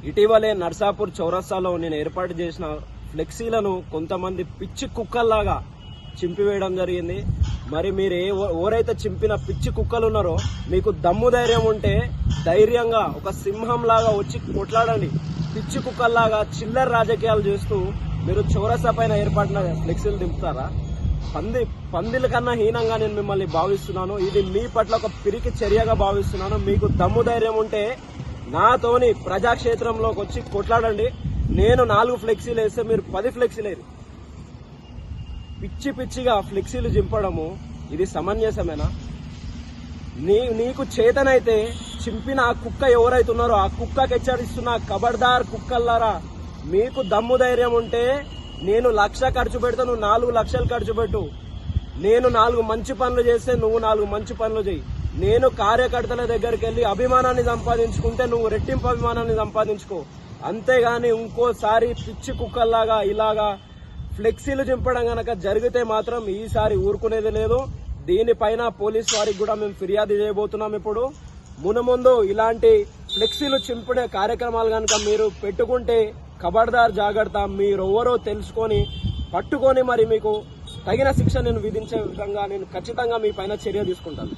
ఇటీవలే నర్సాపూర్ చౌరస్తాలో నేను ఏర్పాటు చేసిన ఫ్లెక్సీలను కొంతమంది పిచ్చి కుక్కల్లాగా చింపివేయడం జరిగింది. మరి మీరు ఎవరైతే చింపిన పిచ్చి కుక్కలు ఉన్నారో మీకు దమ్ము ధైర్యం ఉంటే ధైర్యంగా ఒక సింహంలాగా వచ్చి కొట్లాడండి. పిచ్చి కుక్కల్లాగా చిల్లర రాజకీయాలు చేస్తూ మీరు చౌరస్తా పైన ఏర్పడిన ఫ్లెక్సీలు దింపుతారా? పందిల కన్నా హీనంగా నేను మిమ్మల్ని భావిస్తున్నాను. ఇది మీ పట్ల ఒక పిరికి చర్యగా భావిస్తున్నాను. మీకు దమ్ము ధైర్యం ఉంటే నాతోని ప్రజాక్షేత్రంలోకి వచ్చి కొట్లాడండి. నేను 4 ఫ్లెక్సీలు వేస్తే మీరు 10 ఫ్లెక్సీలు వేరు. పిచ్చి పిచ్చిగా ఫ్లెక్సీలు చింపడము ఇది సమంజసమేనా? నీకు చేతనైతే చింపిన ఆ కుక్క ఎవరైతే ఉన్నారో ఆ కుక్కకి హెచ్చరిస్తున్న కబర్దార్ కుక్కల్లారా, మీకు దమ్ము ధైర్యం ఉంటే నేను 1,00,000 ఖర్చు పెడతా, నువ్వు 4 లక్షలు ఖర్చు పెట్టు. నేను 4 మంచి పనులు చేస్తే నువ్వు 4 మంచి పనులు చేయి. నేను కార్యకర్తల దగ్గరికి వెళ్లి అభిమానాన్ని సంపాదించుకుంటే నువ్వు రెట్టింపు అభిమానాన్ని సంపాదించుకో. అంతేగాని ఇంకోసారి పిచ్చి కుక్కల్లాగా ఇలాగా ఫ్లెక్సీలు చింపడం గనక జరిగితే మాత్రం ఈసారి ఊరుకునేది లేదు. దీనిపైన పోలీసు వారికి కూడా మేము ఫిర్యాదు చేయబోతున్నాం. ఇప్పుడు మునుముందు ఇలాంటి ఫ్లెక్సీలు చింపడే కార్యక్రమాలు కనుక మీరు పెట్టుకుంటే ఖబర్దార్ జాగ్రత్త. మీరెవరో తెలుసుకొని పట్టుకొని మరి మీకు తగిన శిక్ష నేను విధించే విధంగా నేను ఖచ్చితంగా మీ పైన చర్య తీసుకుంటాను.